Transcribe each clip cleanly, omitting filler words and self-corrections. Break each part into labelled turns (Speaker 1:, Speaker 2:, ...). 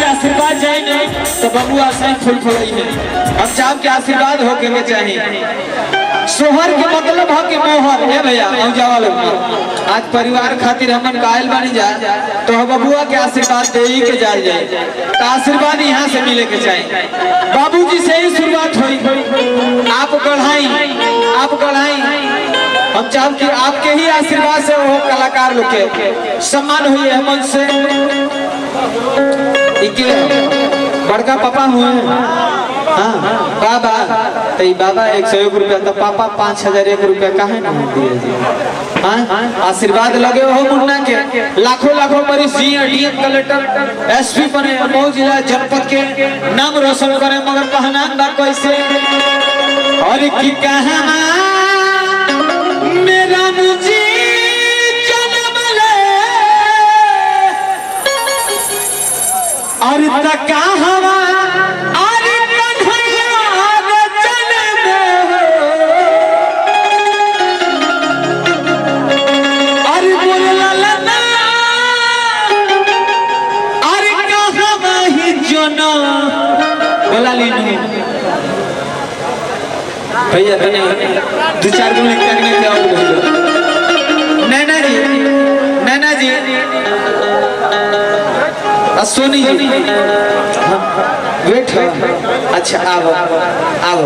Speaker 1: के आशीर्वाद जाए नहीं तो बबुआ सही फूल फुलई है। हम चाह के आशीर्वाद होके में चाहिए। सोहर के मतलब हो कि मोहर है भैया। हम जावा लोग आज परिवार खातिर हमन कायल बनी जा तो बबुआ के आशीर्वाद दे ही के जाए जाए तो आशीर्वाद यहाँ से मिले के चाहिए। बाबूजी से ही शुरुआत हुई। आप गढ़ाई हम चाहते कि आपके ही आशीर्वाद से वो कलाकार लोग के सम्मान हुई है। मन से बड़का पापा हुए हाँ बाबा तो बाबा 101 रुपया तो पापा 5001 रुपया काहे ना दिए जी। हाँ आशीर्वाद लगे हो मुन्ना के लाखों लाखों मरीज डीएम कलेक्टर एसपी बने मऊ जिला जनपद के नाम रोशन करे मगर कहना ना कैसे और की कहा मेरा मुझे जन्म ले और तक हवा भैया दो चार दिन लिखने के और नैना जी सोनी जी वेट अच्छा आओ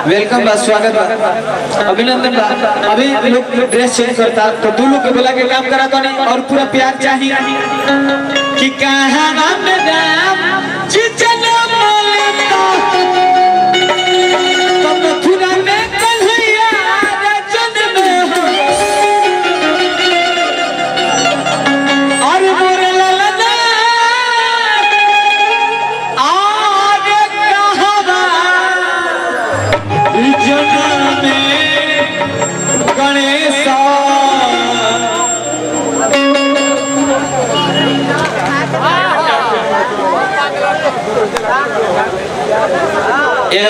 Speaker 1: वेलकम बा स्वागत बा अभिनंदन बा। अभी लोग ड्रेस चेंज करता तो दो लोग के बोला के काम करा तो नहीं और पूरा प्यार चाहिए कि कहां में राम चिचन मोलता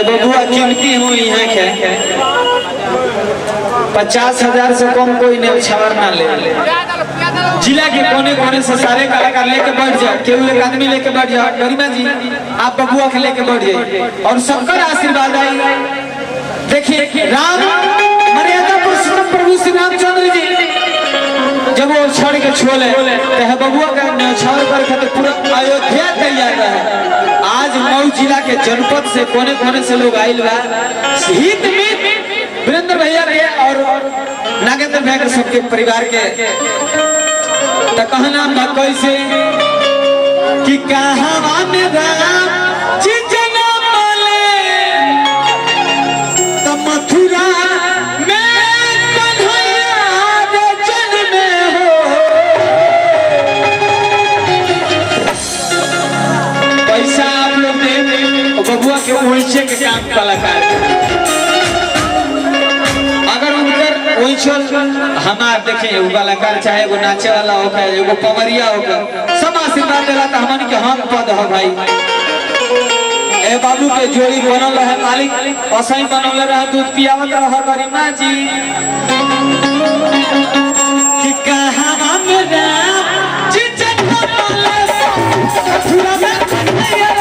Speaker 1: बबुआ कीमती हुई है क्या 50,000 से कम कोई नहीं छवर ना ले। जिला के कोने कोने से सारे कलाकार लेके बढ़ जाए केवल एक आदमी लेके बढ़ जाए गरिमा जी आप बबुआ के लेके बढ़ जाए और सबका आशीर्वाद आई। देखिए राम मर्यादा पुरुषोत्तम प्रभु श्री रामचंद्र जी जब वो छड़ के छोले तो बबुआ का न्यौछावर कर खातिर पूरा अयोध्या तैयार है। आज मऊ जिला के जनपद से कोने कोने से लोग आइल बा हित में वीरेंद्र भैया के और नागेंद्र भैया के सबके परिवार के तो कहना बा कैसे कि कहां में राम चिचना बोले तो मथुरा में कन्हैया जन्म हो। पैसा आप लोग ने बबुआ के उलझे के काम कलाकार हमार देखे वो कलाकार चाहे वो नाचे वाला होगा एगो पवरिया होगा सब आशीर्वाद देला तो हमन के हम पद हो भाई। ए बाबू के जोड़ी बनल है मालिक असई बनल रहा दूध पियावत रहा गरिमा जी कि कहां में राम चिचन बोले मथुरा में कन्हैया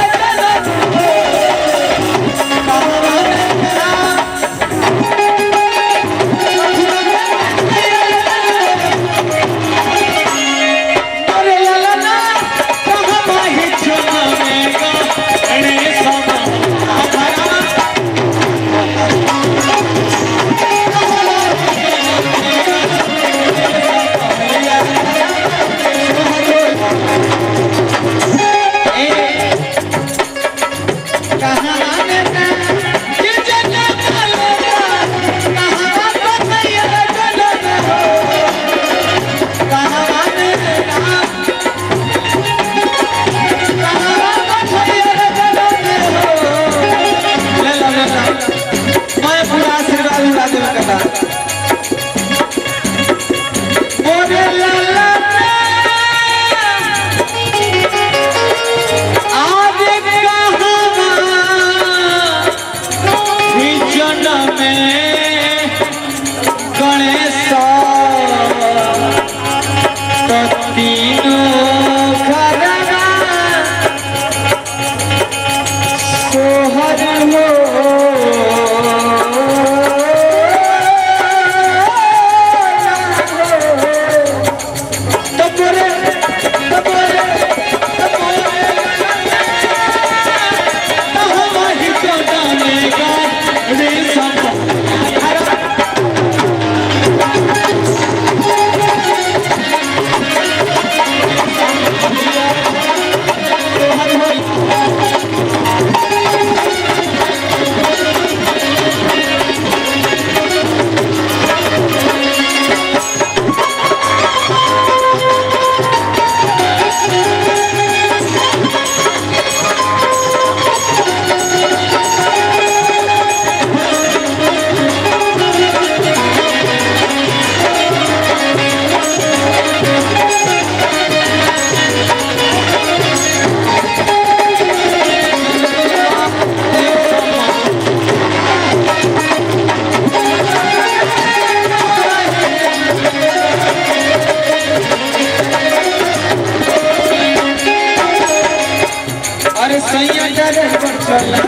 Speaker 1: सैया डरे पर चला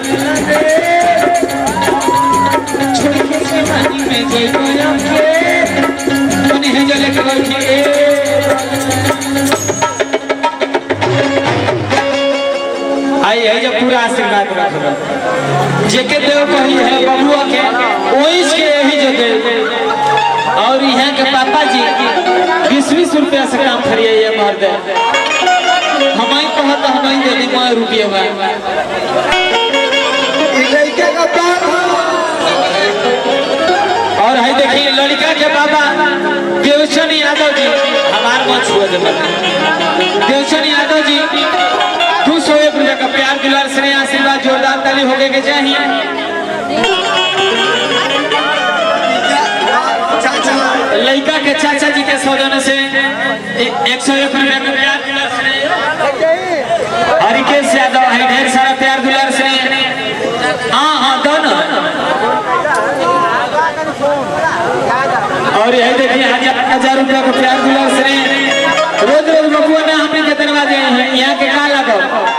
Speaker 1: छोड़ के जवानी में जय गया के मने है जले के बैठी आई है जब पूरा आशीर्वाद रखो जेके देव कही है बबुआ के ओई के यही जो दे और यहाँ के पापा जी 20-20 रुपया से काम करिए ये मर दे हमारी कहता हमारी दे दी 1 रुपया हुआ और है देखिए लड़का के बाबा देवचंद यादव जी हमार मन छुआ दे देवचंद यादव जी 201 रुपया का प्यार दुलार से आशीर्वाद जोरदार ताली होके के चाहिए लड़का के चाचा जी के सौजन्य से 101 रुपया का प्यार दुलार से हरिकेश यादव है ढेर सारा प्यार दुलार से हाँ दोनों और यही देखिए 1000 रुपया का प्यार दुलार से रोज रोज बबुआ ना हमें के दरवाजे हैं यहाँ के का लागो